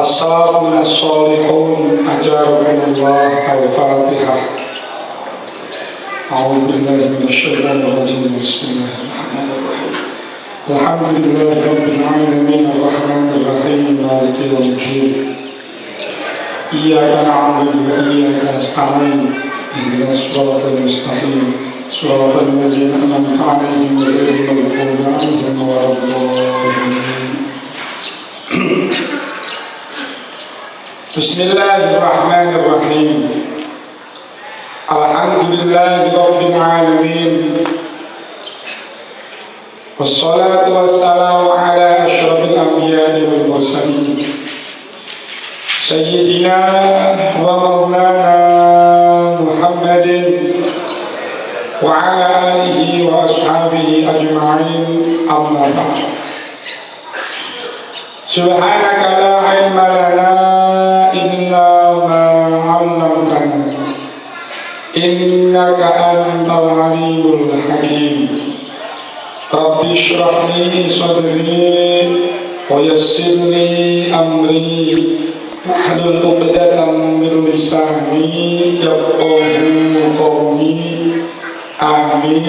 الصالحون الصالحون أجاركم الله. الفاتحة. أعوذ بالله من الشيطان الرجيم. بسم الله الرحمن الرحيم. الحمد لله رب العالمين الرحمن الرحيم مالك يوم الدين. إياك نعبد وإياك نستعين اهدنا الصراط المستقيم صراط الذين أنعمت عليهم غير المغضوب عليهم ولا الضالين. بسم الله الرحمن الرحيم. الحمد لله رب العالمين والصلاة والسلام على أشرف الأنبياء والمرسلين سيدنا ومولانا محمد وعلى آله وأصحابه أجمعين. أما بعد. سبحانك لا علم لنا إلا ما علمتنا إنك أنت العليم الحكيم. رب اشرح لي صدري ويسر لي أمري واحلل عقدة من لساني يفقهوا قولي. آمين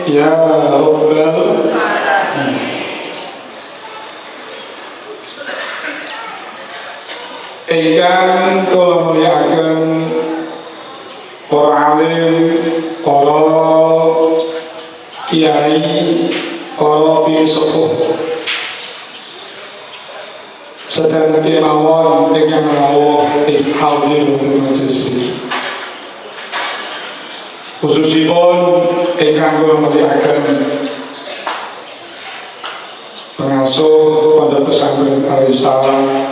يا رب العالمين. Ingkang kula mulyakaken para alim, para kiai, para sepuh sedherek kemawon ingkang rawuh hadir wonten majelis iki. Khususipun ingkang kula mulyakaken pengasuh Pondok Pesantren Al-Risalah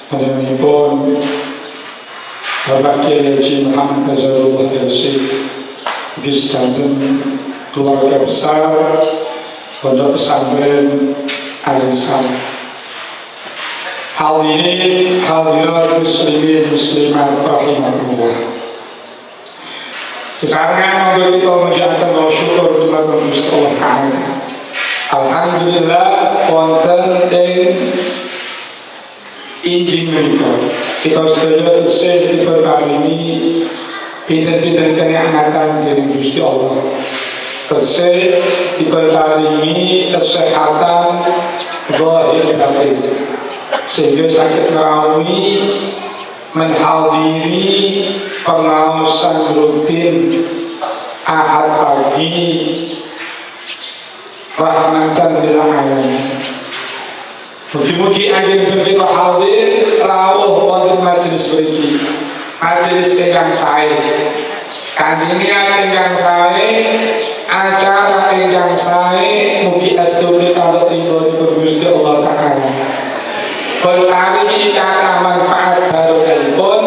panjenenganipun Bapak Kiai Haji Muhammad Nazarullah Yasin, sedanten keluarga besar Pondok Pesantren Al-Risalah. Hadirin hadirat muslimin muslimat rahimakumullah. Sekarang monggo kita mengucapkan syukur dumateng Gusti Allah Taala. Alhamdulillah wonten injing menika kita sedaya tasih diparingi pinten-pinten kenikmatan dari Gusti Allah. Tasih diparingi kesehatan zahir batin sehingga sakit ngrawuhi menghadiri pengawasan rutin Ahad pagi rahmatan lil alamin. Mugi-mugi anggen kita hadir rawuh wonten majelis mriki. Majelis ingkang sae. Kanthi niat ingkang sae, acara ingkang sae, mugi astu kita ridho Gusti Allah Taala. Berkarini kata manfaat barokahipun,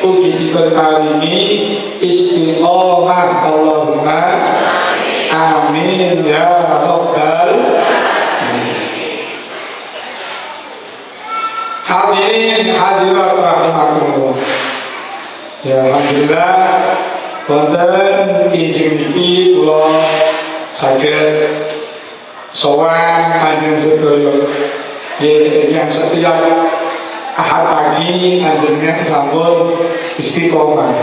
ugi diberkarini istiqomah. Allahumma amin ya rabbal. Hadirin hadirat rahimakumullah. Ya alhamdulillah wonten izin niki kula saged sowan panjenengan sedaya yang setiap Ahad pagi panjenengan sampun istiqomah.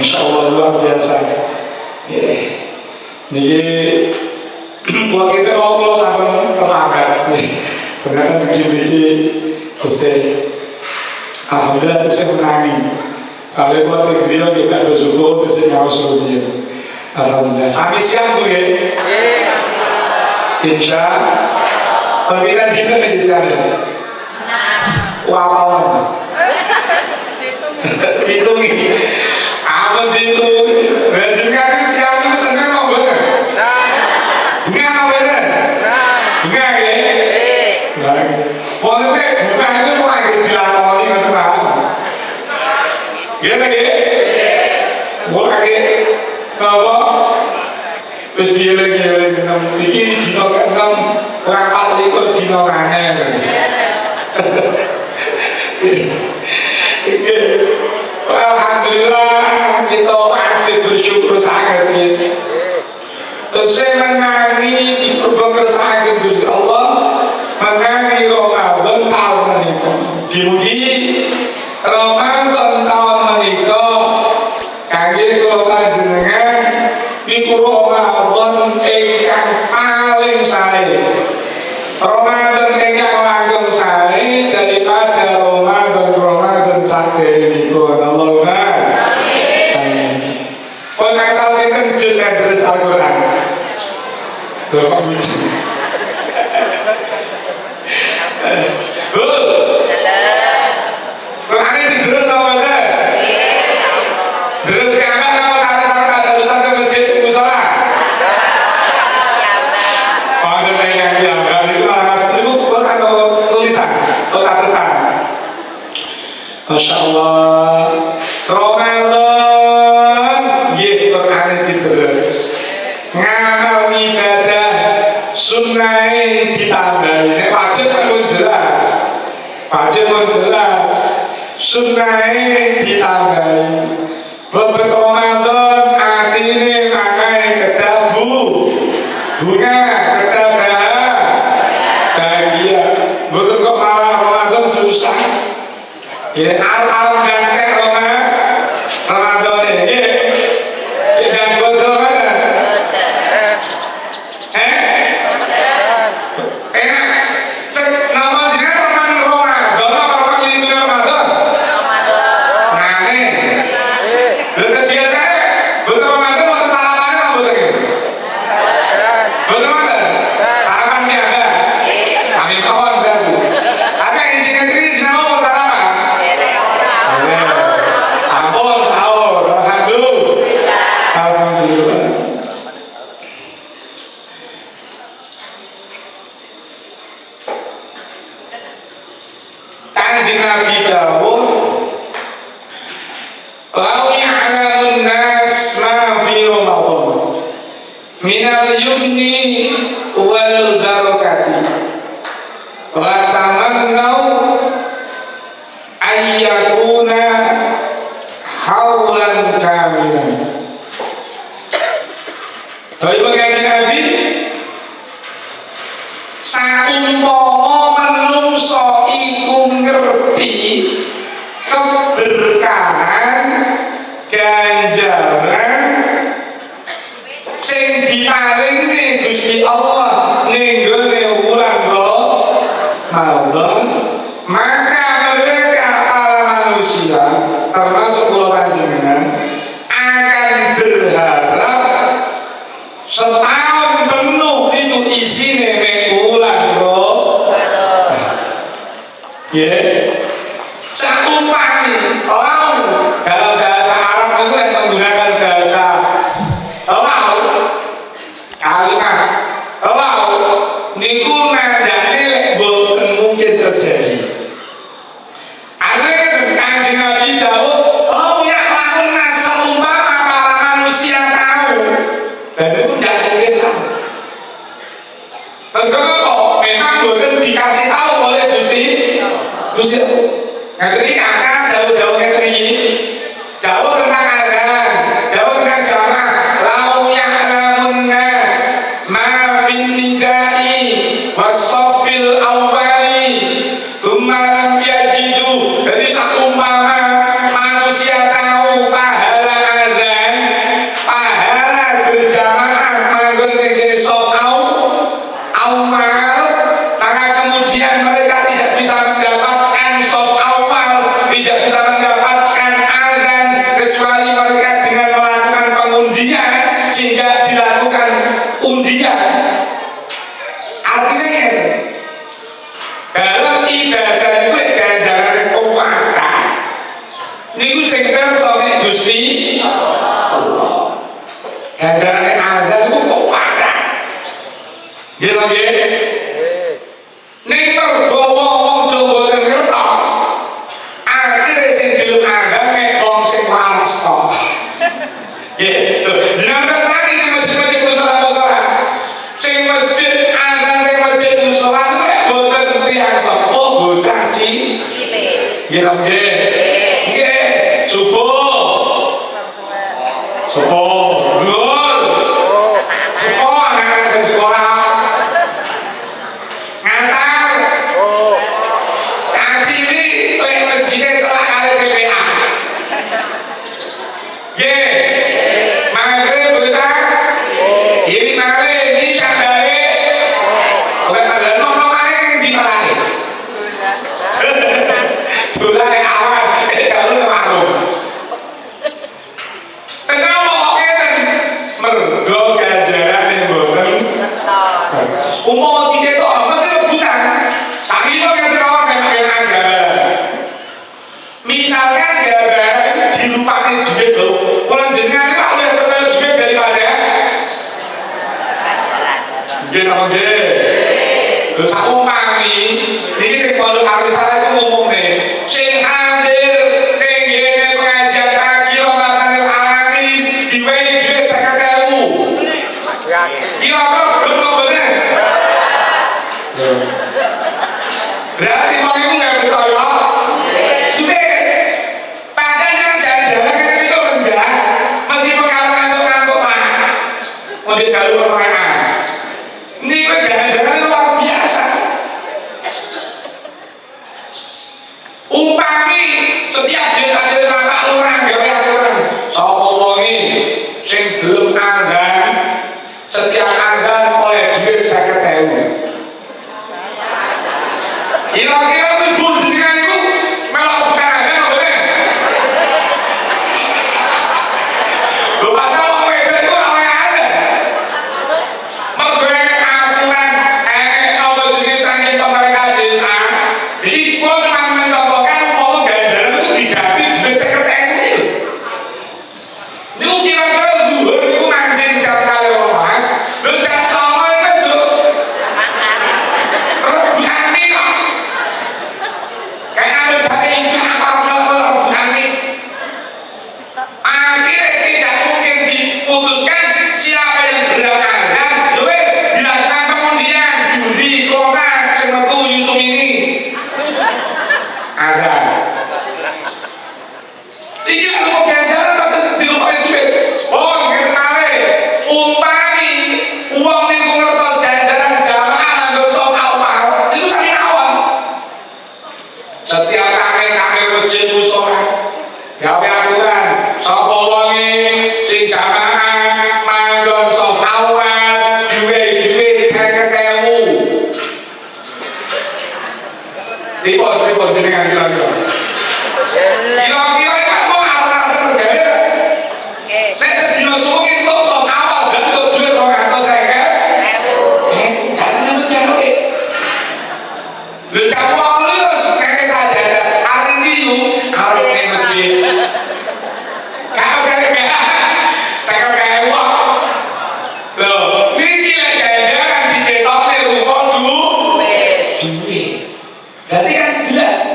Masyaallah luar biasa. Niki kula kita ngobrol sampun terlambat. Ternyata begini kesel. Alhamdulillah saya menangi. Kalau buat beliau kita bersyukur bisa nyawasur dia. Alhamdulillah. Kami siap bu ya. Insya. Pemilihan kita di sana. Wow. Hitungi. Apa itu? Rezekinya siap itu senang apa enggak? Enggak apa enggak? Enggak ya. Pokoknya bukan itu lagi dilakoni kan? Iya kan ya? Lagi apa? Terus dia lagi ini dino ke-6 kurang 4 dino kangen. Alhamdulillah kita wajib bersyukur sangat ya. Terus saya menangi di perbangsa Gusti Allah menangi Ramadan tahun ini. Mugi-mugi Ramadan tahun menika kangge kula panjenengan niku Ramadan ingkang paling sae. Ramadan ingkang langgeng sae daripada Ramadan saderengipun. Allahumma amin. Pun asal kinten jus terus Al-Qur'an. Bapak puji. Qur'ane diterus apa enggak? Terus kiamat apa syarat-syarat ada urusan ke masjid musola? Pada yang diambil itu alas itu Quran tulisan atau catatan. Masya Allah. Ramadan, ya Quran diterus. Ngamal ibadah sunnah ditambahi. Nek wajib kan jelas. Wajib pun jelas. Sunnah ditambahi. Bebet Ramadan artine mangae kedah bunga kedah bahagia. Mboten kok malah Ramadan susah. Ya alam ganteng Ramadan iki. Tidak bodoh kan? Nama jenengan Ramadan apa lindungi Ramadan? Betul biasa, betul Ramadan betul sarapan apa betul gitu? Betul Ramadan, sarapan biasa. Kami kawan baru. Ada insinyur ini jenama mau sarapan? Sampun sahur, alhamdulillah. Alhamdulillah. Kanjeng Nabi dawuh lau ya'lamun nas ma fi Ramadan minal yumni wal barakati wa tamannau ayyakuna haulan kamilan. Tapi Kanjeng Nabi saumpama manungsa iku ngerti keberkahan ganjaran sing diparingi Gusti Allah ning gone wulan Ramadan, maka mereka para manusia termasuk kula panjenengan akan berharap setahun penuh itu isine mek wulan Ramadan. Ya. Sakupani lau dalam bahasa Arab itu yang menggunakan bahasa lau kalimah lau niku nadane lek boten mungkin terjadi. Aneh Kanjeng Nabi dawuh lau ya'lamun nas seumpama para manusia tahu, dan itu tidak mungkin tahu. Kenapa? Memang boten dikasih tahu oleh Gusti Allah. Ngerti akan jauh-jauh ngerti jauh tentang azan, jauh tentang jamaah. Lau ya'lamun nas ma fin nidai wasaffil awwali thumma lam yajidu. Jadi seumpama manusia tahu pahala azan, pahala berjamaah manggon ning shaf awal, maka kemudian mereka tidak bisa mendapatkan shaf awal, tidak bisa mendapatkan azan kecuali mereka dengan melakukan pengundian sehingga dilakukan undian. Artinya dalam ibadah itu ganjaran kuwatah niku sing kersa nek Gusti Allah. Ganjaran azan itu kuwatah. Nggih lho nggih. Ning mergo wong do boten ngertos. Akhire sing delok azan mek wong sing waras kok. Nggih, jenengan sakit di masjid-masjid musola-musola. Sing masjid azan ning masjid musola itu mek boten tiyang sepuh bocah cilik. Nggih lho nggih. Nggih, subuh. Subuh, zuhur. Subuh anak-anak di sekolah. Ngasar. Kasih Nggih. Mangke bocah. Cilik mangke iki sadare. Ora padha ngomongane ning ndi malahe. Dolane awal kalau maklum. Tenan kok ngeten. Mergo ganjarane mboten. Umpama diketok mesti rebutan. Saiki kok ngeten kok kayak gambaran. Misalkan gambaran itu dilupakan duit lho. Kalau jenengan itu oleh percaya duit daripada nggih napa nggih. Lho saumpami iki nek kalau arisan itu ngomong nih sing hadir ning ngene pengajian pagi rombongan alim diwehi duit 50.000. Kira-kira gelem mboten? Berarti wong iku nggak percaya. Mungkin kalau permainan ini kan jangan-jangan luar biasa. Umpami setiap desa-desa tak lurah gawe aturan sapa wonge sing gelem adzan setiap adzan oleh duit 50.000. Kira-kira ibu jenengan iku melok bukan adzan apa ya? Bapak jadi kalau cuma mencontohkan umpama ganjaran itu diganti duit 50.000. Niku kira-kira zuhur niku mancing jam 12, lho jam 09.00 itu rebutan nih kok. Kayak ada dari apa rebutan nih. Akhirnya tidak mungkin diputuskan siapa yang berangkat dan dilakukan pengundian judi kota semetu Yusuf ini. Ada. Iki lek mau ganjaran pasti dilupain duit. Oh, ngene kare. Umpami uang niku ngertos ganjaran jamaah nganggo sok awal. Itu saking awal. Setiap kami masjid musala gawe aturan sapa wonge sing jamaah manggon sok awal duwe 50.000. Ribut jenengan kira-kira. Kira-kira ini mau alasan negara. Nek sedina suwi entuk sok awal dan entuk duit 250.000. Dasarnya mesti ngono. Lho campur lho kene saja. Hari ini arep ning masjid. Kalau gara-gara saya kayak uang. Lho, niki lek ganjaran diketokne ruko duit. Berarti kan jelas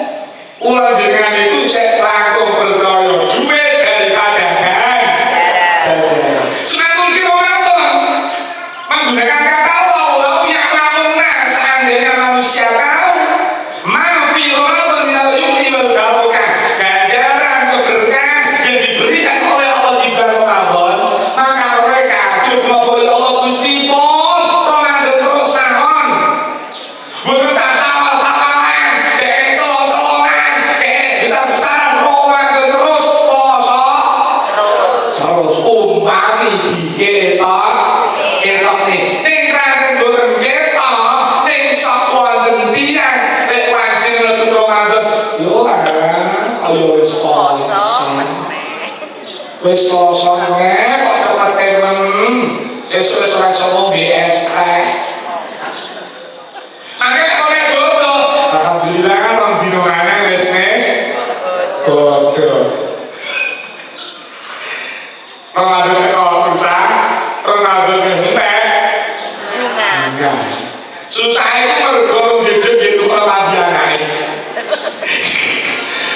ulang jenengan itu saya langsung percaya duit daripada ganjaran. Semakin kilometer menggunakan kata Allah yang namun seandainya manusia tahu mafi Ramadan minal yumni wal barokah, ganjaran keberkahan yang diberikan oleh Allah di bulan Ramadan, maka mereka coba oleh Allah Gusti pun Ramadan terus naon bukan ketok nih kraten boten ketok ning sapa tentian nek pancen lebih Ramadan yo ayo wis kosong kok cepet temen sesuk ora somo BS mangke oleh bodo alhamdulillah kan dino maneh wis bodo Ramadan kok susah Ramadan susah itu mergo gitu kepabianane.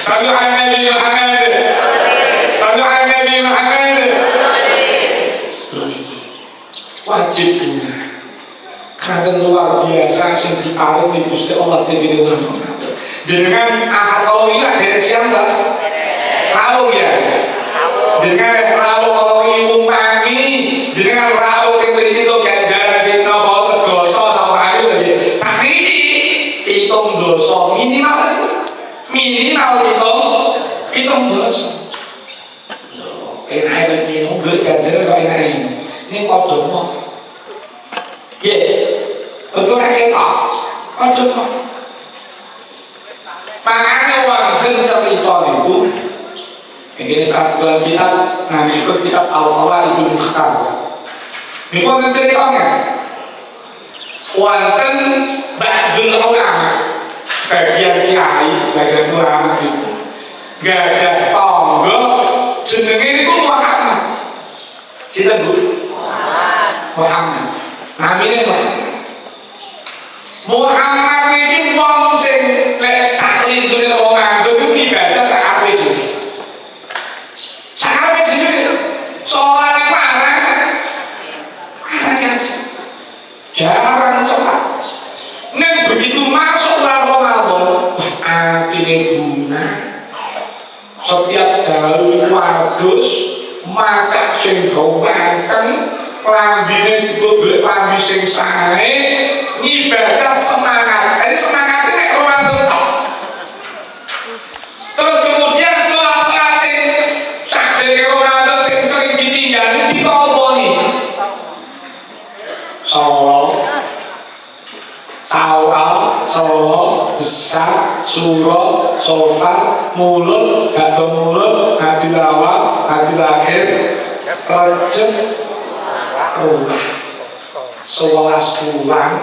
Sallu ala Nabi Muhammad. Sallu ala Nabi Muhammad. Wajib punya. Karena luar biasa sing diparingi Gusti Allah dening bulan Ramadan. Jenengan akad kawilah dari siapa? Rawuh ya. Jenengan rawuh kawi umpami, jenengan rawuh kemriki to ganjaran dina apa sedoso hitung dosa minimal hitung dosa enak ini nggak ganjel kok enak ini kodok mau ya betul kita kodok mau makanya wonten cerita itu ini salah kitab namanya kitab Al-Fawaidul Mukhtar ini wonten ceritanya wonten ba'dul ulama sebagian kiai sebagian ulama itu gak ada tangga jenenge niku Muhammad. Sinten Bu? Muhammad. Namine Muhammad iki wong sing lek saklintune Ramadan ibadah sakarepe dhewe. Sakarepe dhewe. Salat iku arang jarang salat. Nek begitu masuk Ramadan, atine bunga. Setiap dalu wadus macak sing ganteng lambine digolek lambi sing sae ibadah semangat. Jadi semangatnya nek Ramadan. Terus kemudian salat-salat sing sadere Ramadan sing sering ditinggali ditomboni. Solo, besar, suro, sofa, mulut, atau mulut, hati lawak, hati lahir, recep, rumah, 11 bulan,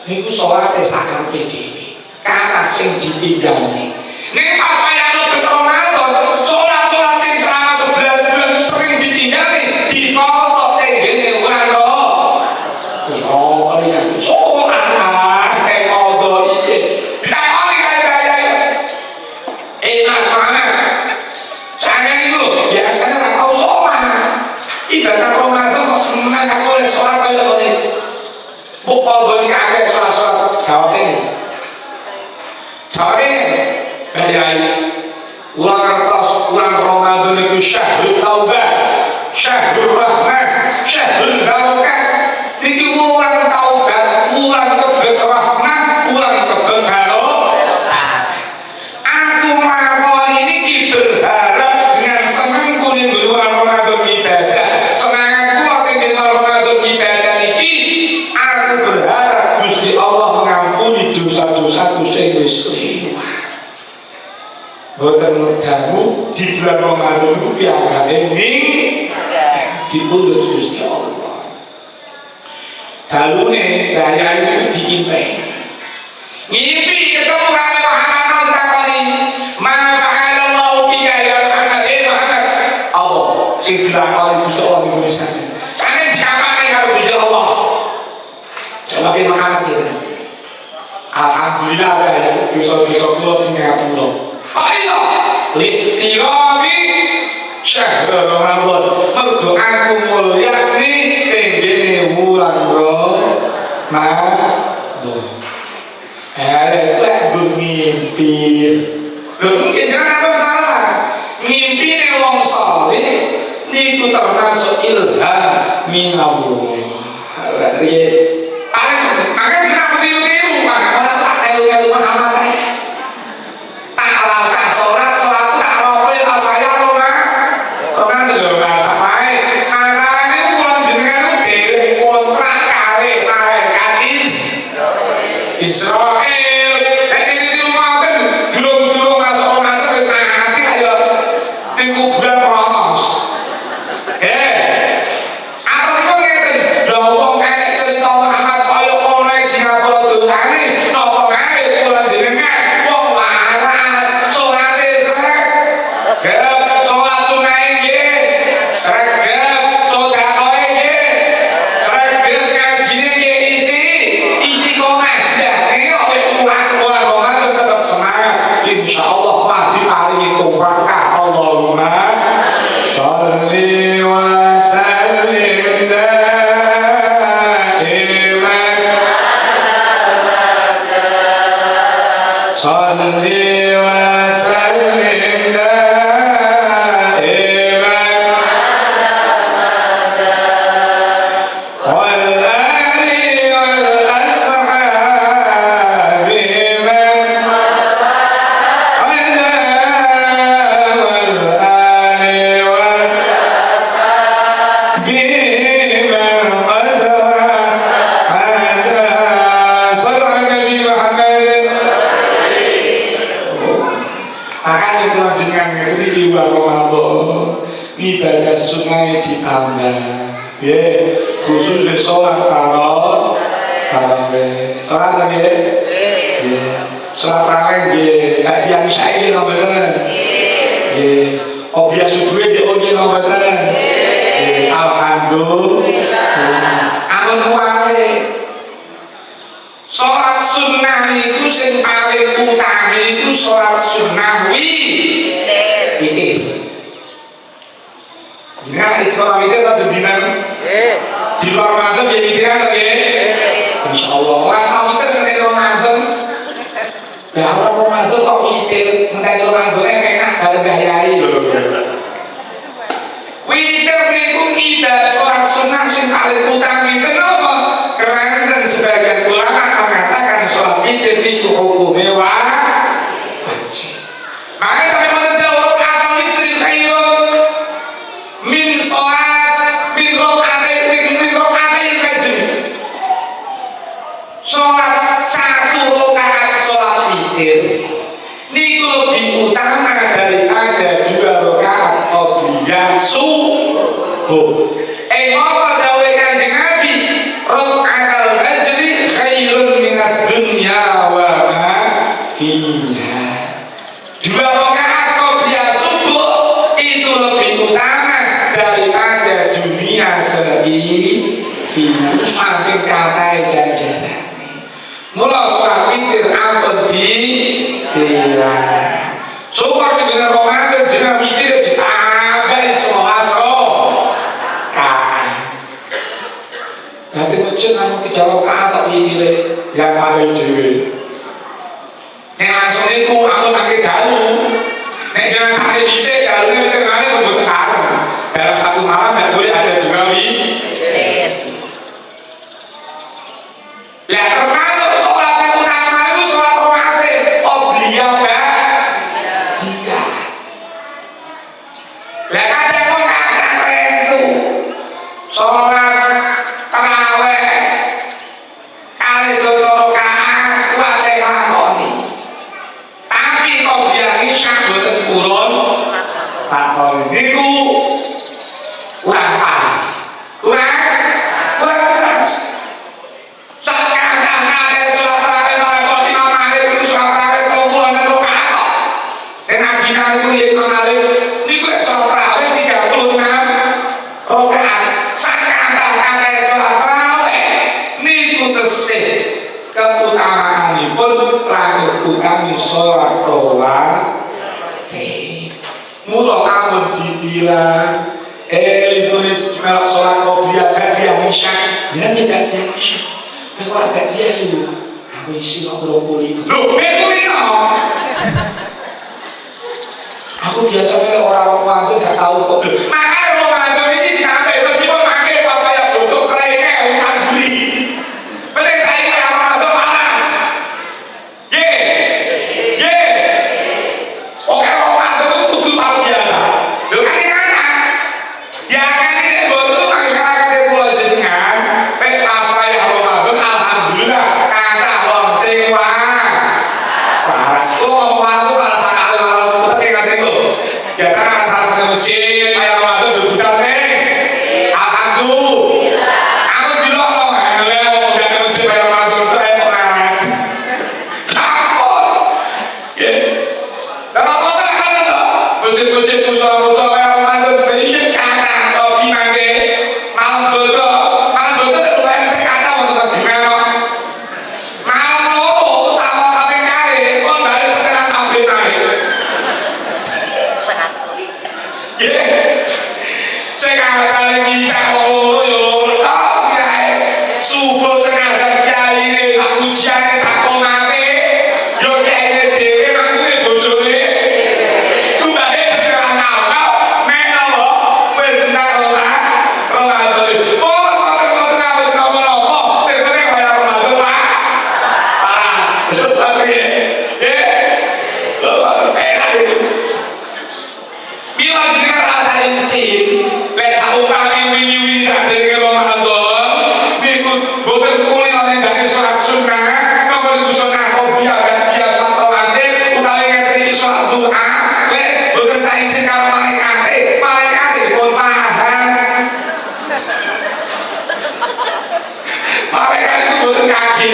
niku sholatnya sakar PDW, kata sing ditinggali. Nek pas kaya lebih Ramadan, sholat-sholat sing selama 11 bulan sering ditinggali, dikotok tenggene ulang roh. Oh, ini sholat. Enak banget. Saya itu biasanya nggak tahu sholat. Ibadah Ramadan kok semuanya nggak boleh sholat kayak gini. Bukal beli kakek sholat. Jawabnya dari ulang kertas, ulang Ramadan itu syahrul taubah, syahrul rahmah, syahrul barakah. Itu ulang taubat, ulang kebet rahmah, ulang kebet barakah. Aku melakukan ini berharap dengan senangku di bulan Ramadan ibadah. Semangatku waktu di bulan Ramadan ibadah ini, aku berharap Gusti Allah mengampuni dosa-dosaku sing wis lewat. Boten ngedamu di bulan Ramadan itu piambake ning dipundhut Gusti Allah. Dalune daya itu diimpi. Ngimpi ketemu kali Muhammad takoni, "Man fa'alallahu bika ya Muhammad?" Muhammad, Allah sing dilakoni Gusti Allah di Indonesia. Sane dikamane karo Gusti Allah. Jawab Muhammad itu. Alhamdulillah ya dosa-dosa kula dingapura. Kok iso? Litirami syahr Ramadan. Mergo aku mulyani tenggene wulan Ramadan. Gue ngimpi. Mungkin jangan apa salah. Ngimpi nih wong saleh niku termasuk ilham minallah. Berarti akan kenapa tiru-tiru mana tak tiru-tiru Muhammad. Tak rasa sholat tak rokoy pas saya Ramadan lho bahasa bae. Asane wong jenengan dhewe kontrak kali malaikat Israel. Makanya kalau dengan ini bulan Ramadan ibadah sunnah ditambah, ya khusus di sholat tarawih, sholat lagi, sholat tarawih, tadi yang saya ini nomornya, obyek subuh di obyek nomornya, alhamdulillah, amun muale. Sholat sunnah itu yang paling utama itu sholat sunnah witir. Jangan istiqomah witir atau bimbingan di luar Ramadan ya witirkan lagi. Insya Allah. Rasa witir nanti Ramadan. Ya Allah Ramadan kok witir nanti Ramadan enak baru gayai loh. Witir itu ibadah sholat sunnah yang paling utama. Kenapa? Karena sebagian ulama mengatakan sholat witir itu hukumnya wajib. Makanya sampai menjawab kata witir khairun min sholat min rokaatain fajr. Sholat 1 rakaat sholat witir niku lebih utama daripada 2 rakaat qobliyah subuh. Apa dawuh Kanjeng Nabi? Rokaatul fajri khairun minad dunya wa ma fiha. 2 rakaat qobliyah subuh itu lebih utama daripada dunia seisinya. Sampai kata ganjaran. Mula sholat witir apa dilarang. Syukur dengan Ramadan jeneng witir ditambahi selasa. Nanti masjid namun 3 rakaat atau witir yang ada dewe. Nek langsung itu aku pakai dalu. Nek jangan sampai bisa dalunya witir kali membuat arang. Dalam 1 malam tidak boleh ada 2 witir. Ya termasuk sholat 1 malam itu sholat rawatib qobliyah ba'diyah. Lah kadang wong kakak itu sholat tarawih kali 2 rakaat kuwate lakoni. Tapi qobliyah isya boten purun lakoni. Niku kurang pas. Kurang pas. Sekarang ada sholat tarawih malah sholat Imam Malik itu sholat tarawih 36 rakaat. Ngajian itu ya Imam Malik niku sholat tarawih 36 rakaat. Sekarang ada sholat tarawih niku tesih keutamaanipun langkung utami sholat rawatib. Mula amun ditilang itu melok sholat qobliyah ba'diyah isya. Jenenge ba'diyah isya. Nek ora ba'diyah itu aku isi kok brokoli. Lho, brokoli kok. Aku biasanya orang Ramadan gak tahu kok. Makanya Ramadan ini ditambah meskipun pakai pas saya butuh kerennya urusan gurih. Penting saya kayak Ramadan panas. Oke Ramadan itu kudu luar biasa. Lho kan jangan ini betul kata kula jenengan. Nek pas saya Ramadan alhamdulillah kata wong sing waras. Kula masuk rasa kali malah putek kate kula. Biasanya salah satu masjid kayak Ramadan berbudak nih. Alhamdulillah. Aku dulu mau udah ke masjid kayak Ramadan itu pengarat. Kapot. Ya. Dan rata-rata kan ada masjid-masjid musola-musola kayak Ramadan iya kata kopi mangke malam dodo seluruhnya saya kata untuk gimana malam sama sampai kali kok balik sekarang maghrib naik. Saya saling bincang loro yo loro tok kiai subuh sengaja kiai ini sak ujian sak komate yo kiai dhewe mangkune bojone kumbare sekarang awal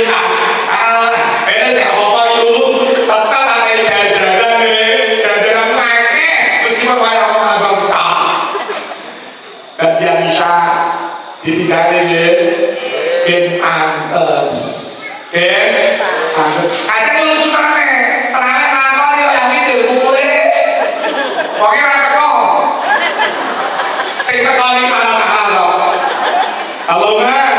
ayunan. Ini siapa apa yuk? Tetap ada jajaran nih, jajaran naiknya meskipun banyak orang tak. Dia bisa ditinggalin ya, gen antes, gen antes. Kadang lu cuma nih, terangnya nangkol nih yang itu kukulnya, pokoknya orang teko. Cerita kali mana salah dong? Halo nggak?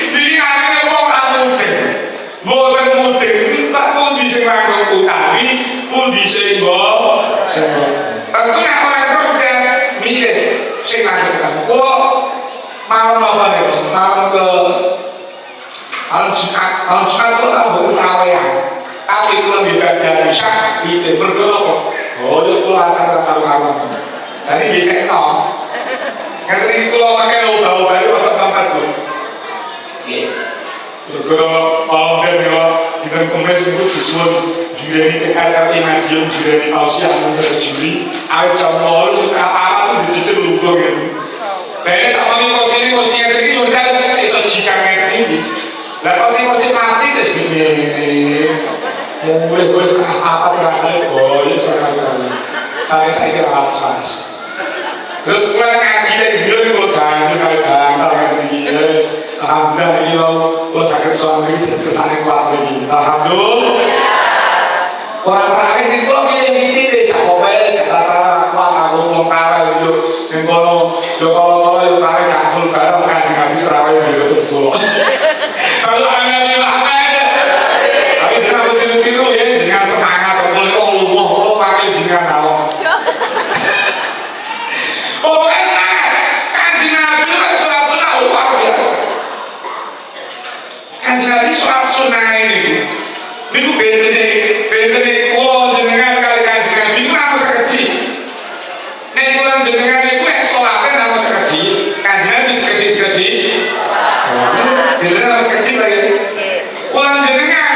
Jadi akhirnya orang mudik, bukan mudik, tak mudik semangkuk utami, mudik senggol. Tentunya orang cerdas, milih senangkuk utami. Kalau malam apa nih? Malam ke malam Jumat itu tak butuh tawayan, tapi itu lebih bagian Isya itu bergerak. Oh, itu asal taruh-taruh. Jadi bisa nong. Ngerti kalau pakai obat-obat itu atau tempat tu. Kalau malam dan lewat kita kemes itu disebut juri RRI Madiun juri Ausia menjadi juri. Awal jam 0 itu apa-apa tu dicicil lupa gitu. Dan sama ni kursi yang tadi juga saya sesuaikan ini. Dan kursi pasti tu segini. Yang boleh apa terasa boleh saya kira harus. Terus mulai ngaji dari bilang itu ganti kayak ganti, alhamdulillah ini lo sakit suami sakit sakit kuat begini, alhamdulillah. Orang terakhir itu lo milih deh, siapa boleh siapa kuat aku mau kawin itu, yang kalau yang kawin kaful barang ngaji kawin juga tuh. Kalau aneh tapi jangan begitu ya dengan semangat lo pakai dengan Allah. Pokoknya semangat, Kanjeng Nabi itu kan sholat sunnah luar biasa. Kanjeng Nabi sholat sunnah ini bentene kulo jenengan kali Kanjeng Nabi itu nama sekecil. Nek kulo jenengan itu yang sholatnya nama sekecil, Kanjeng Nabi sekecil. Jenengan nama sekecil lagi. Kulo jenengan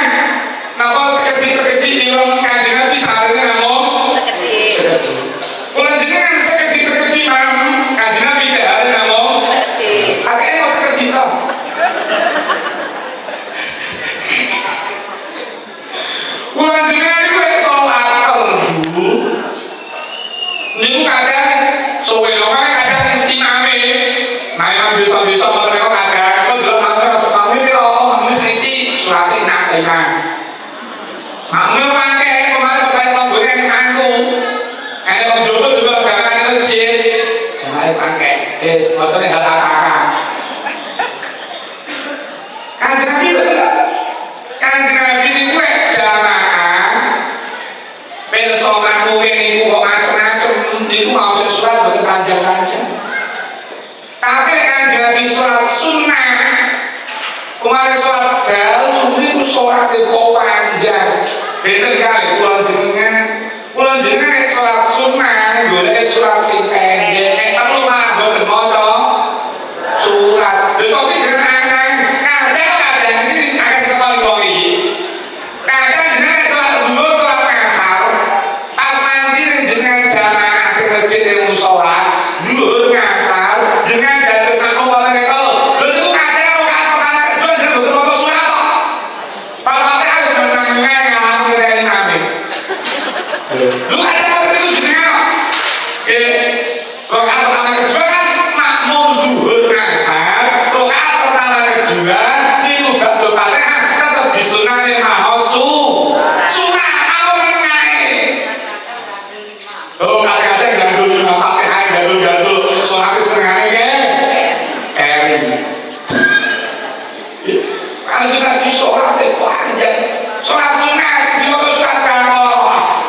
nama sekecil ilmu Kanjeng Nabi seharinya nama sekecil. Kulo jenengan sekecil mam Kanjeng Nabi hari nama akhirnya mau sekecil tau. Kulo jenengan itu sholat fardu. Niku kadang sowe doang kadang imame. Nah imam desa-desa mereka kadang kok delok mangke mami piro mami saiki surate nak imam. Mami mangke kemarin saya tanggone aku. Ada wong jowo juga jangan masjid. Jangan pakai. Sebetulnya hal kakak. Kanjeng Nabi betul. Kanjeng Nabi itu jamaah. Perso ngaku iku kok macam-macam iku mau sesuatu bukan panjang-panjang. Tapi Kanjeng Nabi sholat sunnah. Kemarin sholat dalu itu sholat kok panjang. Bener kali pulang jenengan sholat sunnah, golek surat sing pendek. Perlu mah boten maca surat. Tapi jenengan kadang ini agak sekali kali. Kadang jenengan sholat dulu sholat asar. Pas nanti jenengan jamaah ke masjid yang musola, dulu ngasar, jenengan dados aku wonten kalau. Lha kadang kata jual jenengan boten maca surat kok. Pak-pak harus menengah ngalang dari imam. Lu ada apa itu jenengan? Rakaat pertama kedua kan makmum zuhur asar. Rakaat pertama kedua niku bab Fatihah tetep disunahke maha sunah apa menengae. Oh kadang-kadang gandul lima Fatihah gandul sholat setengahnya kering. Kalau kita di sholat panjang sholat sunnah diwaca surat Baqarah.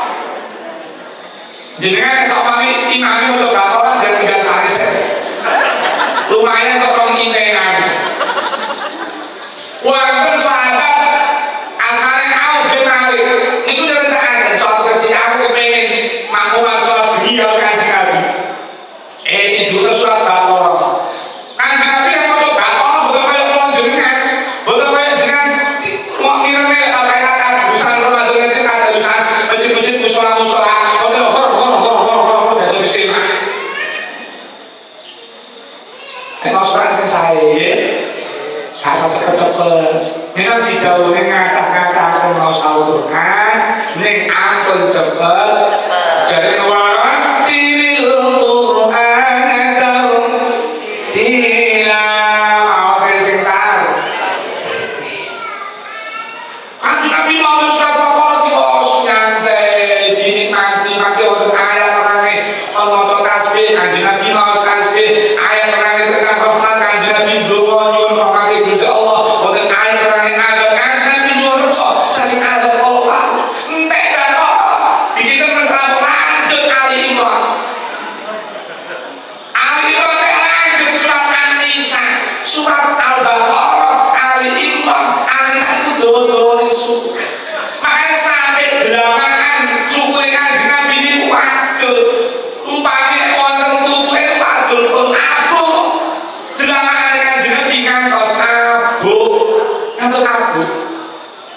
suka. Makanya sampai belakangan syukur Kanjeng Nabi niku wadul. Umpamane wonten tutuke wadul pun abuk. Belakangan Kanjeng Nabi ngantos abuk. Ngantos abuk.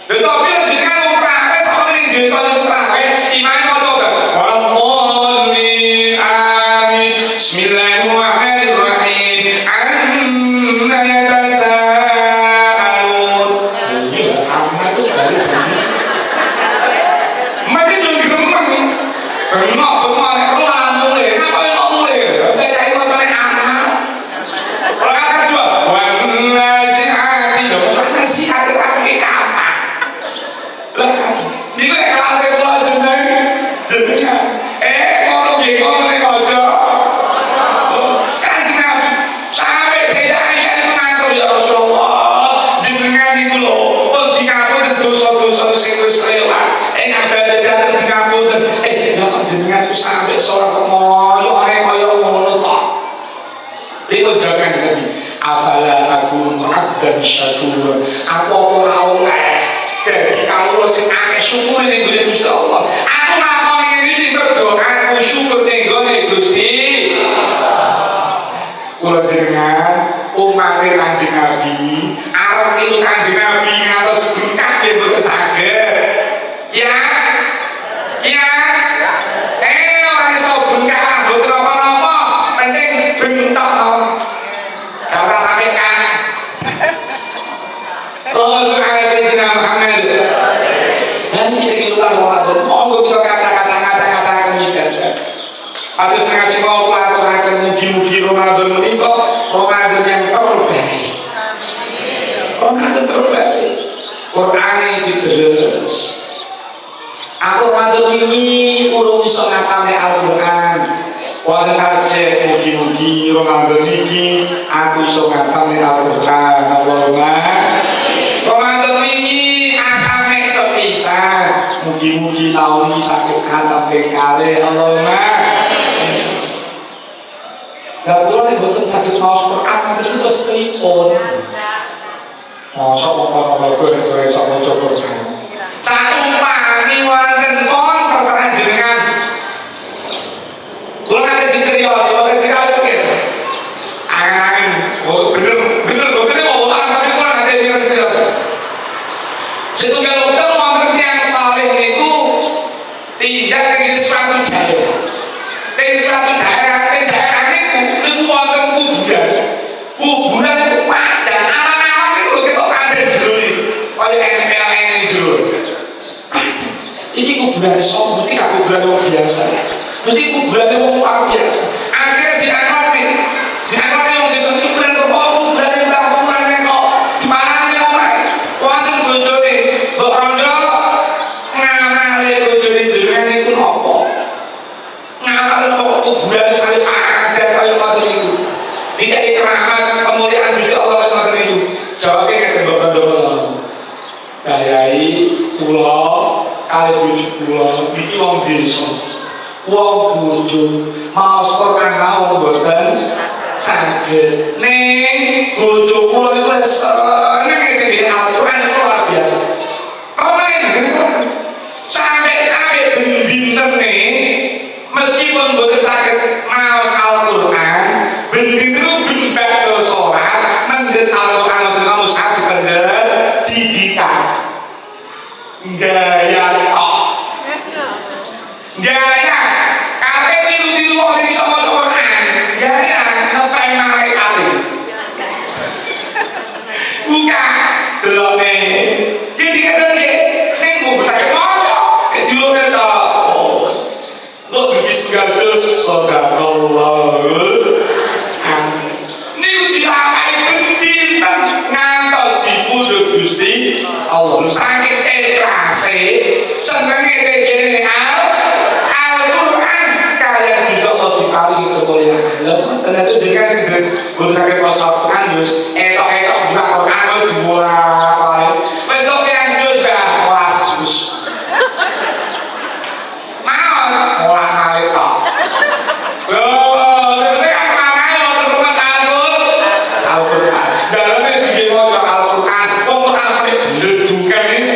Lha tapi jenengan wong trawe sak ning desa niku trawe imane maca apa? Amin amin. Bismillahirrahmanirrahim. Anna yatasaalun. Iya, amma itu sekali. Mati dong gremeng. Kenapa kemarin aku mulai? Apa yang kau mulai? Beda itu sampai amma. Kalau kata dua, wanasiati, nasiati pakai apa? Lah, ini kan kelas kelas jenengan. Ngomong gini, ngomong nih ojo. Kanjeng Nabi sampai Sayyidah Aisyah itu ngatur ya Rasulullah. Jenengan itu loh, pun dikabulkan dosa-dosa sing wis lewat. Ngabaca datang dikabulkan. Ya kok jenengan itu sampai seorang kemoyo, kaya ngono toh. Itu jangan Nabi. Afala aku abdan syakur. Aku ora oleh. Jadi kamu sing akeh syukur ning Gusti Gusti Allah. Aku ngakoni iki mergo aku syukur ning Gusti. Kula jenengan umat Kanjeng Nabi, arep niru Kanjeng Nabi ngantos berkah nggih mboten saged. Ya. Ya. Ora iso berkah mboten apa-apa, penting bentok. Gak usah sampaikan. Allah Sayyidina Muhammad. Dan kita keluar Ramadan. Monggo kita kata-kata kita. Atus ngaji mau aturaken mugi-mugi Ramadan menika Ramadan yang terbaik. Ramadan terbaik. Qur'an diterus. Aku Ramadan ini urung iso ngapalne Al-Qur'an. Wonten target mugi-mugi Ramadan iki aku iso ngapalne Al-Qur'an. Allahumma Ramadan ini akame sepisan. Mugi-mugi taun iki sakit khatam ping kalih. Allahumma. Lah kula nek boten saged maos Quran terus pripun? Mosok apa-apa kok iso maca Quran. Sakumpami wonten pon persoalan jenengan. Kula nate dicerios, boten dikawuhke. Angen-angen, bener boten ngomong tapi kula nate dicerios. Setunggal wektu wonten tiyang saleh niku tindak ing suatu daerah. Ing suatu daerah niku wonten kuburan. Kuburan itu padang, anak-anak niku lho ketok kandel jero niku. Kaya empel-empel jero. Iki kuburan sok, mesti gak kuburan wong biasa. Mesti kuburan wong luar biasa. Akhirnya diangkat wong desa niku kuburan sapa kuburan Mbah Fulan kok dimarani omahe. Wonten bojone Mbok Rondo ngamale bojone jenengan niku napa? Ngamale kok kuburan saleh ada kaya ngoten niku. Tidak keramat kemuliaan Gusti Allah ngoten niku. Jawabe ngeten Mbok Rondo. Bayai kula kali bojo kula iki wong desa. Wong bojo maos Quran mau mboten saged. Ning bojo kula iku seneng iki Al-Qur'an iku luar biasa. Sampai bendintene meskipun mboten saged maos Al-Qur'an, bendintene ben sholat mendhet Al-Qur'an mboten saged bener dibika. Gaya tok. Gaya kabeh tiru-tiru wong sing maca Quran. Gaya ngepai malaikat. Buka delone. Iki ketene ning kok bisa maca. Dilone ta. Kok bis gados sadaqallahul amin. Niku dilapai bendinten ngantos dipundhut Gusti Allah. Saking ikhlase senenge dene Al-Qur'an kalian bisa Allah diparingi kemuliaan. Lha ternyata jenengan sing boten saged maca Al-Qur'an yo etok-etok buka Qur'an kok dibola-balik. Wis kok pian jus ya, kelas jus. Maos ora ngalih tok. Sebenarnya mana wonten rumah Al-Qur'an. Daleme dhewe maca Al-Qur'an, wong Qur'an sing ndedukan iki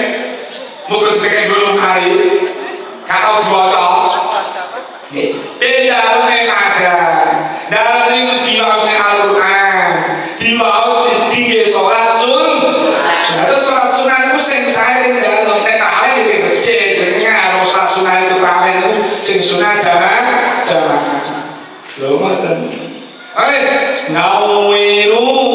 mari kata diwaca dalam ada dalam itu diwaos Al-Quran diwaos tinggi sholat sholat sunat itu sing saya dalam nekale di masjid dengan sholat sunat itu kami itu sing sunat jamaah lho ngoten nawiru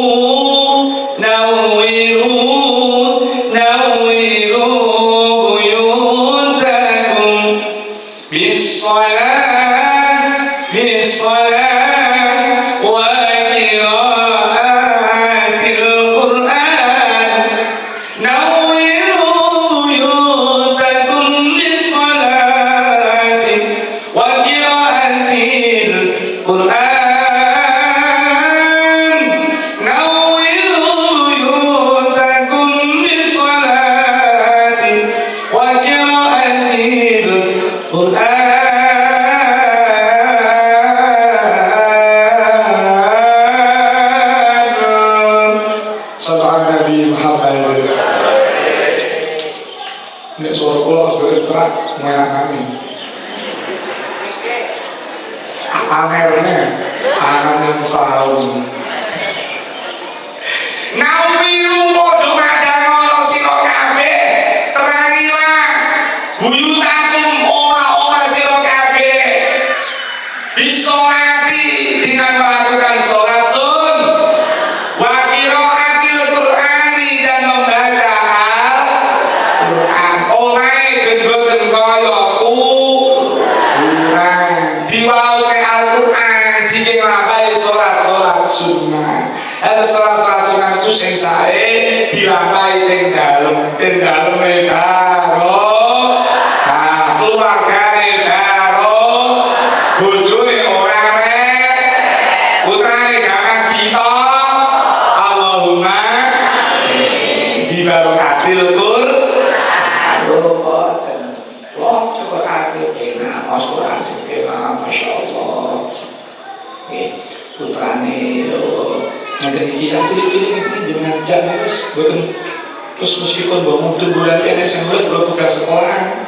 terus meskipun bawa mutu bulan ini saya belum buka sekolah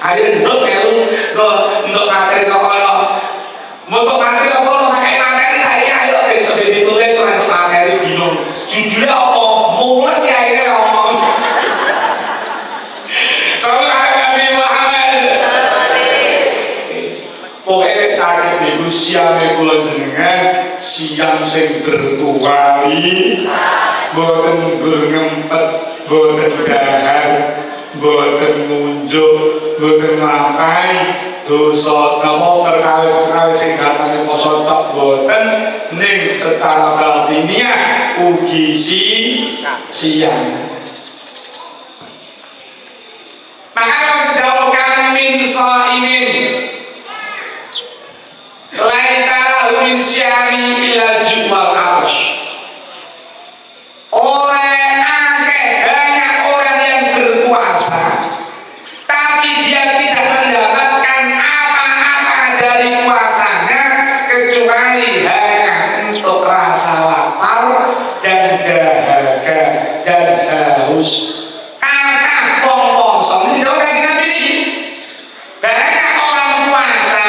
akhirnya dok ya lu untuk materi kalau untuk materi kalau pakai materi saya ayo sudah ditulis untuk materi bingung jujurnya apa mulai ya ini ngomong soalnya Nabi Muhammad pokoknya sakit di usia mekulan jenengan siang sing bertuali boten berngempet boten dahar boten ngunjuk boten ngapai dosa napa perkawis-perkawis sing katane poso tok boten ning secara batiniah ugi siang maka jauhkan min shaimin laisa lahu min syami illa jumal atash oleh banyak orang yang berpuasa tapi dia tidak mendapatkan apa-apa dari puasanya kecuali hanya untuk rasa lapar dan dahaga dan haus kata pom-pom soalnya tidak kayak gini ini banyak orang puasa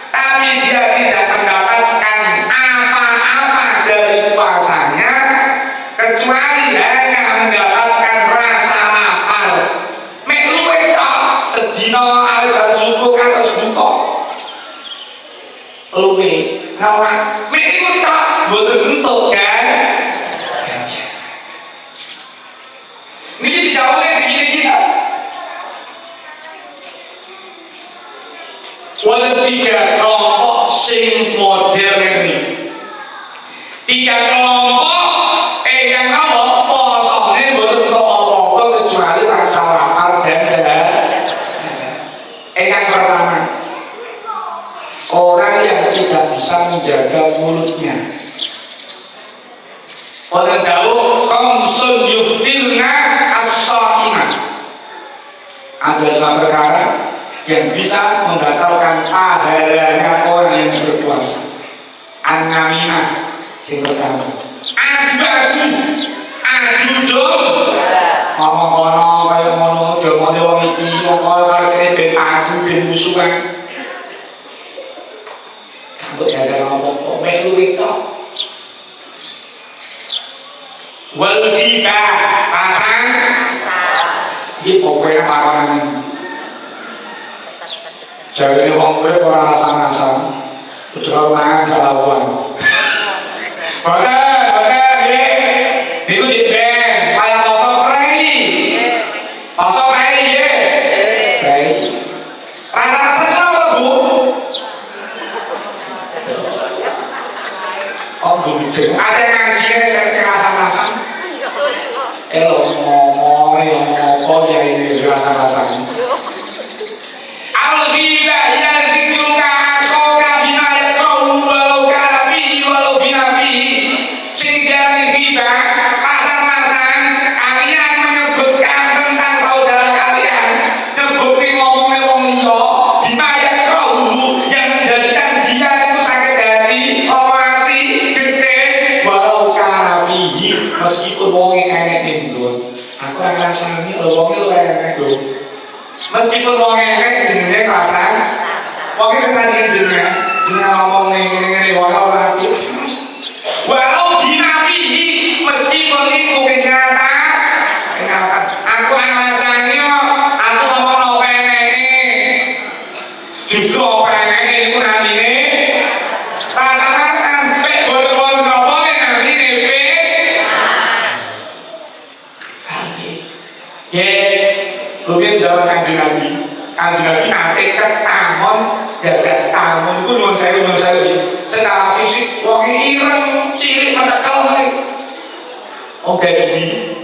tapi dia tidak mendapatkan apa-apa dari puasanya kecuali hanya mendapatkan rasa lapar mek luwih tok sedina albar subuh atas buka luwih ora mek iku tok mboten entuk kan niki dijawabne iki wala tiga kelompok sing modern ini tiga kelompok yang apa posone mboten entuk apa-apa kecuali rasa lapar dan yang pertama orang yang tidak bisa menjaga mulutnya orang tahu khamsun yuftirna as-shaimah ada 5 perkara yang bisa membatalkan pahalanya orang yang berpuasa an-naminah yang pertama adu dong ngomong kono kayak musuhan. Kamu jaga ngomong kok melu itu. Wal ghibah pasang iki pokoke pakonan. Jare wong urip ora asam-asam. Kudu mangan jalawan. Boten nggih. Niku di ben kaya poso prei. Poso prei nggih. Prei. Rasa-rasa apa, Bu? Oh, gujeng. Ada ngajinya saya asam-asam. Elo ngomong apa ya ini rasa-rasanya. Al-ghibah ya dzikruka akhaka bima yakrahu walau kana fihi walau bina fihi. Sing diarani ghibah pasang-pasang kalian menyebutkan tentang saudara kalian, nyebutke ngomongnya wong liya bima yakrahu yang menjadikan dia itu sakit hati, mati, gede walau kana fihi meskipun wonge enek ndun. Aku ora ngrasani lho wonge luwih enek lho. Meskipun wong enek jenenge kasan, wong iki kesandingan jenenge ngomong ngene-ngene wae ora ati. Walau binafihi meskipun iku kenyataan. Aku ngrasani aku ngomong apa eneke. Justru apa eneke iku namine rasa-rasan pek bol-bol apa namine fe. Kemudian zaman kanjeng Nabi nanti ketamon, dadah tamun itu nyuwun sewu secara fisik wongnya ireng, cilik, mata kaleng. Oh gaji,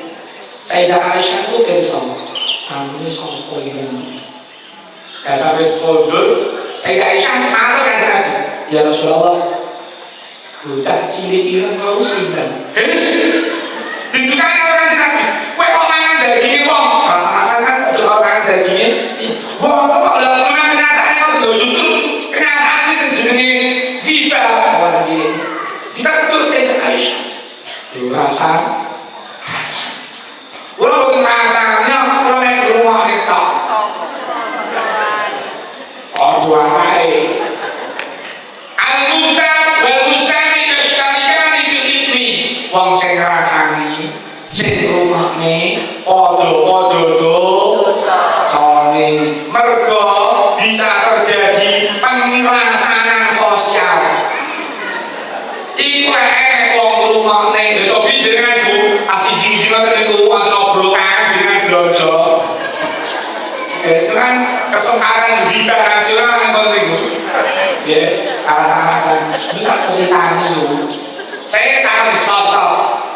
Sayyidah Aisyah itu besok, tamunya sopo ini. Ya sampai sepuluh, Sayyidah Aisyah matur kanjeng Nabi, ya Rasulullah, bocah cilik ireng mau sinten. Ditukar karo kanjeng Nabi, kowe kok mangan dagingnya wong, rasa-rasa kan coba mangan dagingnya. Wong kok lha memang kenyataane kok lho justru kenyataan iki jenenge ghibah. Wah iki. Kita terus Aisyah. Yo rasa. Kula boten rasane kula nek rumah ketok. Oh wae. Al-mutab wal mustami yashtarikani bil ibni. Wong sing rasani sing rumahne padha-padha dosane mergo bisa terjadi pengrasaan sosial. Iku enek wong rumahne lho tapi jenengan Bu asih jinjingan niku wonten obrolan jenengan blojo. Itu kan kesempatan ghibah nasional yang penting Bu. Ya, alasan-alasan ini tak ceritani lho. Saya akan stop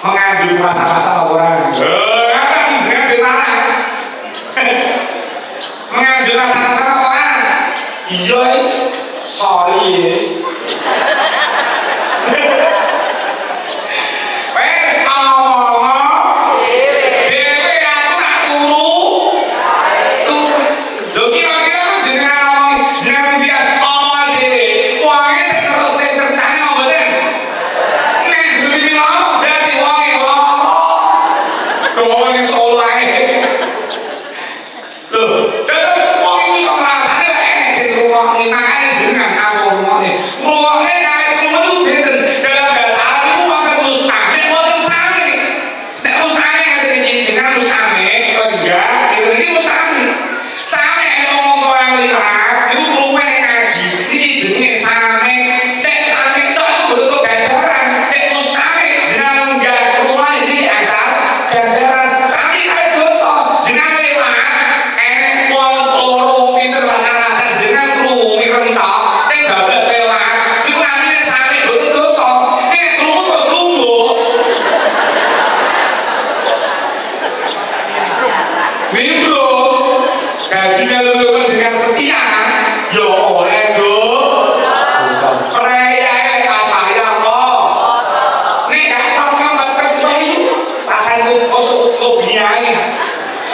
mengandung masa-masa orang. Akan dengan panas. Mengandung masa-masa orang. Iya, sorry ya. Wes ngomong dewe aku tak turu. Lho kira-kira jenengan ngomong jenengan biar ngomong dewe. Wonge sing terus ceritane ngoten. Nek dhewe ngomong berarti wonge ngomong. Ngomong iso lae. Lho, terus wong iku iso ngrasane lek enek sing ngrungokne makane jenengan aku ngrungokne. Ngrungokne kae kudu benten dalam bahasa Arab iku wonten mustami wonten sami. Nek mustami ngene jenengan mustami enggak, iki mustami. Sami nek ngomong orang liwat iku ruweh ngaji. Iki jenenge sami. Nek sami tok iku butuh ganjaran. Nek mustami jenengan enggak kurang iki asal ganjaran. Sami kae dosa. Jenengan liwat enek wong loro pinter rasa-rasa jenengan krungu mireng tok. Nek bablas lewat iku namine sami butuh dosa. Nek krungu terus lungguh. Mibro, jadi kalau dengan setia, yo oleh dosa. Perayaan pasaya kok. Nek gak pernah batas bayi, pasangan kosong kopiai.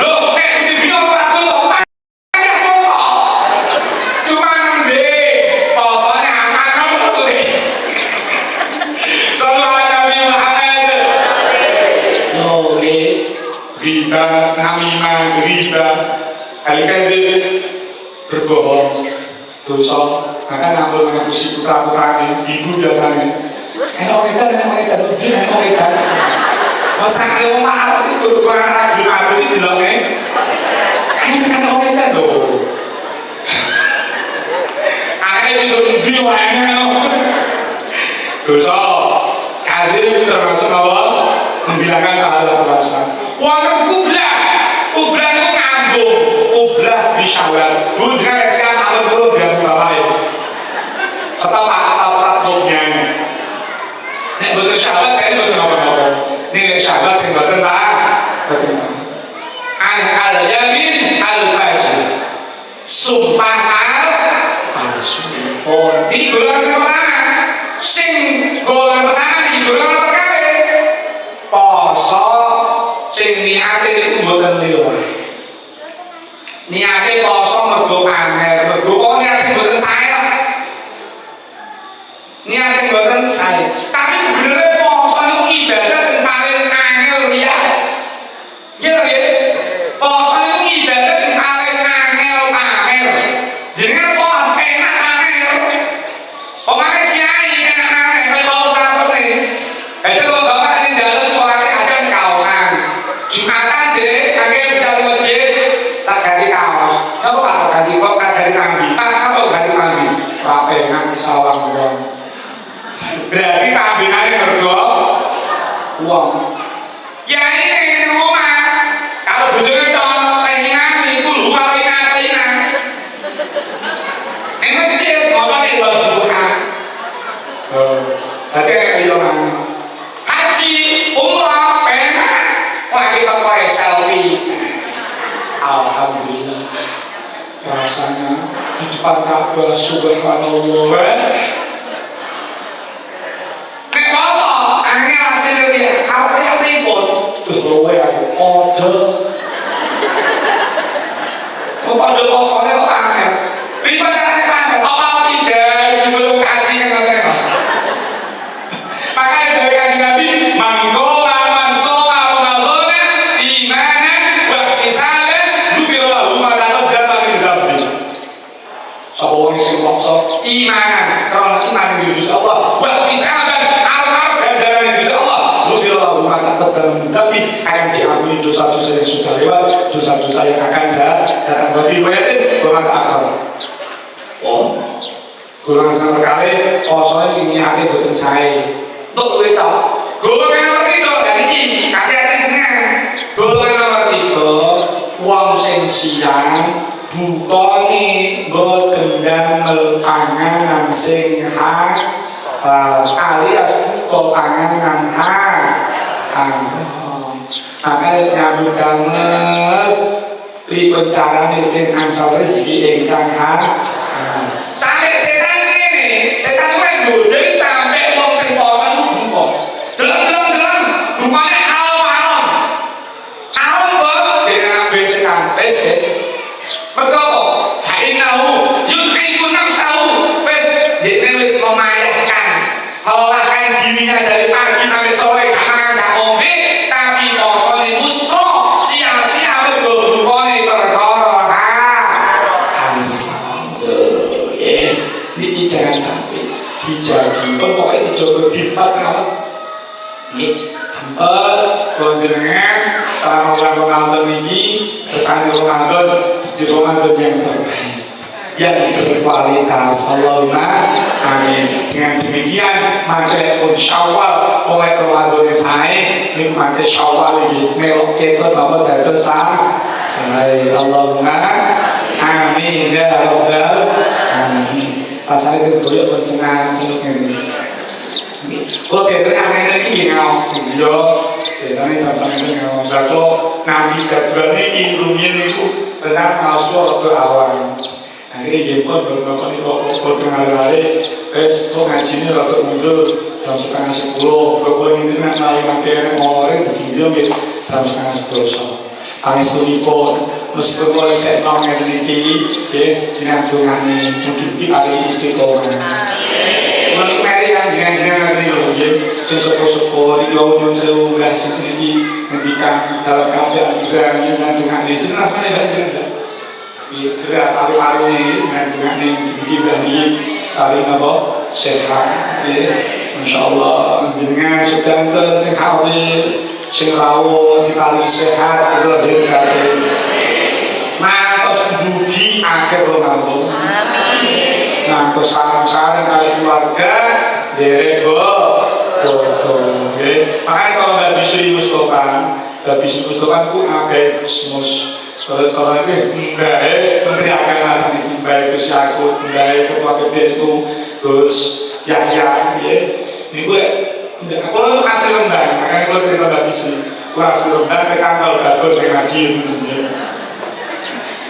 Lo, nek bingung apa dosa? Ada dosa. Cuma nembe, posone aman apa tuh? Sallallahu Nabi Muhammad. Yo, ghibah, namimah, ghibah, al-kadhib, berbohong, dosa, maka ngambul ngapusi putra-putranya, ibu biasanya. Orang edan. Masaknya mau mahal sih, kurang ragu mati sih bilangnya. Kan orang edan loh. Akhirnya itu diwayangnya dosa. Kali termasuk apa? Menghilangkan pahala puasa. Wong kublah itu ngambung, kublah bisyawal. Budra siang alam dulu dari bapak itu. Setelah satu-satunya. Nek betul sahabat saya betul apa-apa. Nek sahabat saya betul betul. Al-yamin al-fajr. Sumpah al-sunnah. Oh, di golongan pertama. Sing golongan pertama di golongan perkara. Poso sing niate iku mboten lillah. Niate poso mergo pamer, mergo niat sing mboten sae. Niat sing mboten sae. Tapi sebenarnya poso itu ibadah yang paling angel riya. Gitu ya. Poso itu ibadah yang paling angel pamer. Jenengan sholat enak pamer. Pokoknya kiai enak pamer. Kalau mau pamer nih. Kalau bapak ini dalam sholatnya ada kaosan. Jumatan jadi akhirnya dari masjid tak ganti kaos. Apa tak ganti kok tak ganti kambing. Apa ganti kambing? Apa enak sawang dong. Berarti kambingannya berdua uang. Ya ini ngomong kalau bujurnya dong pengen itu lupa ina. Ini masjid ngomongnya buat Tuhan. Berarti kayak bilang haji umrah pengen lagi pakai selfie. Alhamdulillah rasanya di depan Ka'bah subhanallah. Apa yang ribut? Terus bawa aku order. Pada kosongnya kok pamer. Ribut caranya pamer. Apa tidak? Juga kasih kan katanya. Makanya dari kasih Nabi, mangkoma mansoma Ramadana imanan wa ihtisaban dzukirallahu ma taqaddama min dzambi. Sapa wong sing maksa imanan, karena iman di Gusti Allah, wa ihtisaban tapi akan diampuni dosa-dosa yang sudah lewat, dosa-dosa yang akan datang. Bagi riwayatin golongan akhir. Oh, golongan sama kali. Soalnya sini hati betul saya. Untuk kita, golongan nomor 3 dari ini hati-hati dengan golongan nomor 3. Wong sing siang bukoni nggo gendang panganan sing alias buka panganan makanya nyambut banget ribut cara ngirim asal rezeki ingkang sampai setan ini setan itu dari sampai wong sing poso itu bungkok deleng rupanya haram bos dengan abis setan mereka fa'innahu yudhikun nafsahu dia wis memayahkan melelahkan dirinya dari pagi sampai sore karena jangan sampai dijagi. Pokoknya dijogo diempat kalau ini kalau jenengan selama bulan Ramadan ini kesana Ramadan di Ramadan yang terbaik yang berkualitas. Allahumma amin. Dengan demikian maka pun Syawal mulai Ramadan saya nikmati Syawal ini melok kita bapak dados saya. Allahumma amin ya rabbal alamin. Pasal itu boleh bersenang senang ini. Kalau biasanya aneh lagi ngau video, biasanya sama itu ngau. Jadi nabi jadwalnya ilmunya itu tentang ngau waktu awal. Akhirnya jemput beberapa nih kok dengar-dengar, kok ngajinya waktu mundur jam 9:30. Kalau ini nak naik mampir ngoreng di video jam 9:30. Anis tulipon, meskipun boleh saya tahu yang ini, dinantungan ini di hari istiqomah. Menurut Mary kan jangan loh, sesuatu di bawah jauh belas ini ngendikan dalam keadaan juga dinantungan ini jelas mana bahasa gerak paru-paru ini dengan dibah ini kali napa sehat ya. Insyaallah dengan sedanten sing hadir sing rawuh dipari sehat lahir batin ngantos dugi akhir Ramadan. Amin. Ngantos sareng-sareng kali keluarga derek bodoh nggih. Makanya kalau Mbak Bisri Mustofa ku abe Gusmus. Kalau ini Mbak Menteri Agama sini, Mbak Gus Yakut, Mbak Ketua PBNU, Gus Yahya, ini gue, kalau asli Rembang, makanya kalau cerita Mbak Bisri, gue asli Rembang, ke kantor Bagus, ke ngaji,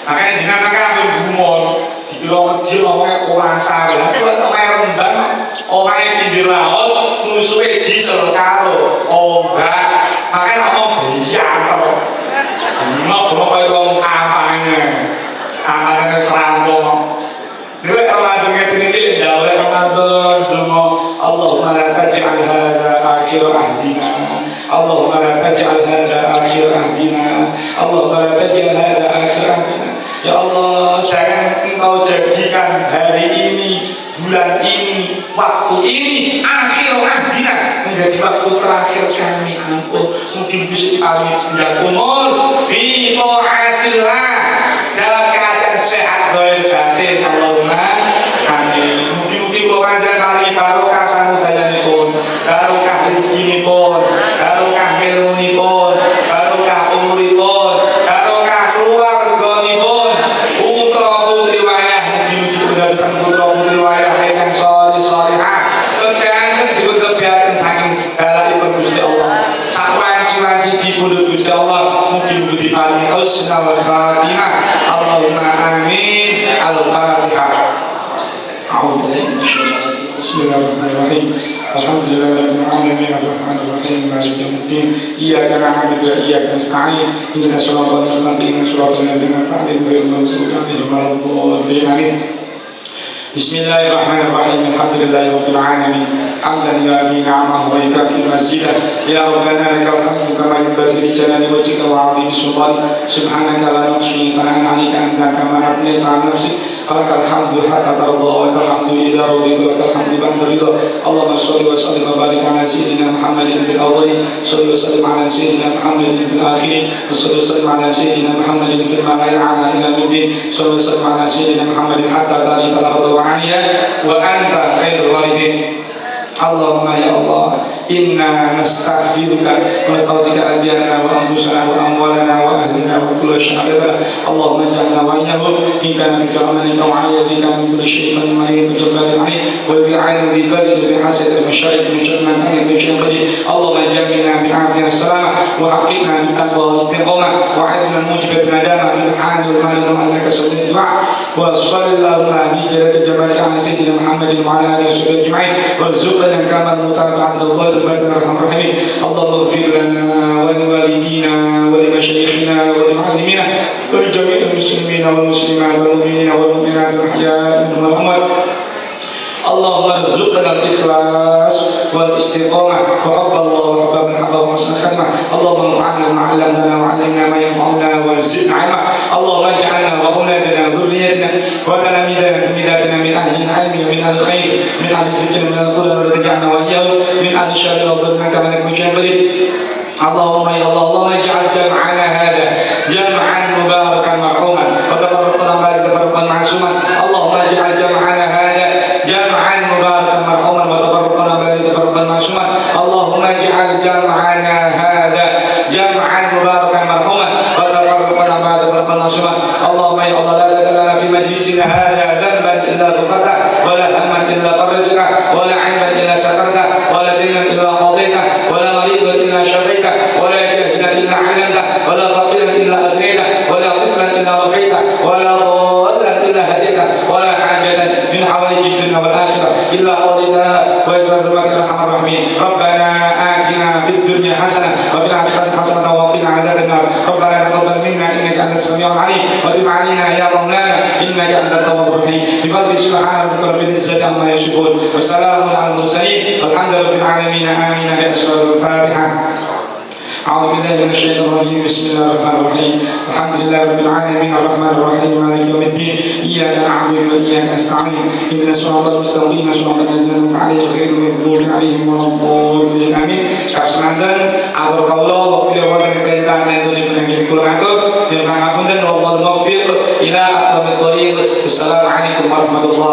makanya jangan ambil gumon, di lomongnya kuasa, kalau Rembang, orangnya pinggir laut, musuhnya di Selkaro, ombak, makanya ngomong beriantar. Ngobrol kaya wong kampanye serangkong. Dhewe Ramadan ngene iki jauh Ramadan donga Allahumma la taj'al hadza akhir ahdina. Allahumma la taj'al hadza akhir ahdina. Allahumma la taj'al hadza akhir ahdina. Ya Allah, jangan Engkau jadikan hari ini, bulan ini, waktu ini akhir ahdina menjadi waktu terakhir kami. Mungkin bisa kami punya umur fi ta'atillah dalam keadaan sehat lahir batin. Allahumma amin. Mungkin pengajian kali barokah samudayanipun, barokah rezekinipun, barokah ilmunipun, barokah umuripun, barokah keluarganipun, putra putri wayah mungkin dadosan putra putri wayah ingkang saleh salehah sedaya dipun saking dalamipun Gusti Allah. Lagi di mulut Gusti Allah mungkin diparingi husnul khatimah. Allahumma amin. Al-Fatihah. Bismillahirrahmanirrahim. Alhamdulillahirabbil alamin arrahmanir rahim maliki yaumiddin. Iyyaka na'budu wa iyyaka nasta'in. Ihdinas siratal mustaqim siratal ladzina an'amta 'alaihim ghairil maghdubi 'alaihim waladdallin. Bismillahirrahmanirrahim. Alhamdulillahirabbil alamin. Hamdan yu'affi ni'amahu wa yukafi masjidah. Ya Rabbana lakal hamdu kama yanbaghi li jalali wajhika wa 'azimi sultanik. Subhanaka la nuhsi thana'an 'alaika anta kama athnayta 'ala nafsik. Lakal hamdu hatta tarda wa lakal hamdu idza radita wa lakal hamdu ba'da ridha. Allahumma shalli wa sallim wa barik 'ala sayyidina Muhammadin fil awwalin. Shalli wa sallim 'ala sayyidina Muhammadin fil akhirin. Shalli wa sallim 'ala sayyidina Muhammadin fil mala'il a'la ila yaumid. Shalli wa sallim 'ala sayyidina Muhammadin hatta tarita al-ardu wa 'aliya wa anta khairul warithin. Allahumma ya Allah, inna nastaghfiruka wa nastaghfiruka adyana wa anfusana wa amwalana wa ahlina wa kulla syai'ina. Allahumma ja'alna wa iyyahum in kana fi rahmatika wa 'ayyatika min kulli shay'in marid jabbarin 'alim wa bi'alim bi badri bi hasad al-masharik min sharri ma kana min syai'in qadir. Allahumma jamilna bi 'afiyah salamah wa haqqina bi taqwa wa istiqamah wa 'adna mujibat nadama fil hal wal mal wa annaka sami'ud du'a wa sallallahu bi jalali jamalika 'ala sayyidina Muhammadin wa 'ala alihi wa sahbihi ajma'in warzuqna كما المتابعة للغير البارد الرحمن الرحيم. اللهم اغفر لنا ولوالدينا ولمشايخنا ولمعلمينا ولجميع المسلمين والمسلمات والمؤمنين والمؤمنات الأحياء منهم والأموات. اللهم ارزقنا الإخلاص والاستقامة وحب الله وحب من حبه وحسن الخاتمة. اللهم انفعنا بما علمتنا وعلمنا ما ينفعنا وزدنا علما. اللهم اجعلنا وأولادنا وذريتنا وتلاميذنا من أهل العلم ومن أهل الخير من أهل الذكر من أهل القرى وتجعلنا وإياهم من أهل الشر وظلمنا كما لك من شيء قدير. اللهم يا الله اللهم اجعل جمعنا هذا جمعا مباركا مرحوما وتفرقنا بعد تفرقا معصوما. اللهم اجعل جمعنا هذا جمعا مباركا مرحوما وتفرقنا بعد تفرقا معصوما. اللهم اجعل جمعنا هذا جمعا مباركا مرحوما وتفرقنا بعد تفرقا معصوما. اللهم يا الله لا تدع لنا في مجلسنا هذا ذنبا الا غفرته ولا هما الا فرجته ولا عيبا الا سترته ولا دينا الا قضيته ولا مريضا الا شفيته ولا جاهلا الا علمته ولا فقيرا الا اغنيته ولا طفلا الا رقيته ولا ضالا الا هديته ولا حاجه من حوائج الدنيا والاخره الا قضيتها ويسر برحمتك يا ارحم الراحمين. ربنا اتنا في الدنيا حسنه وفي الاخره حسنه وقنا عذاب النار. ربنا تقبل منا انك انت السميع العليم وتب علينا يا مولانا انك انت التواب الرحيم. بفضل سبحان ربك رب العزه عما يصفون وسلام على المرسلين والحمد لله رب العالمين. امين. بأسرار الفاتحه. أعوذ بالله من الشيطان الرجيم بسم الله الرحمن الرحيم الحمد لله رب العالمين الرحمن الرحيم مالك يوم الدين إياك نعبد وإياك نستعين اهدنا الصراط المستقيم صراط الذين أنعمت عليهم غير المغضوب عليهم ولا الضالين آمين. Kapsemanten atur kawula wektu wonten perintah itu dipunanggi kula matur yen pangapunten wallahu muwaffiq ila aqwamit thoriq. Wassalamualaikum warahmatullahi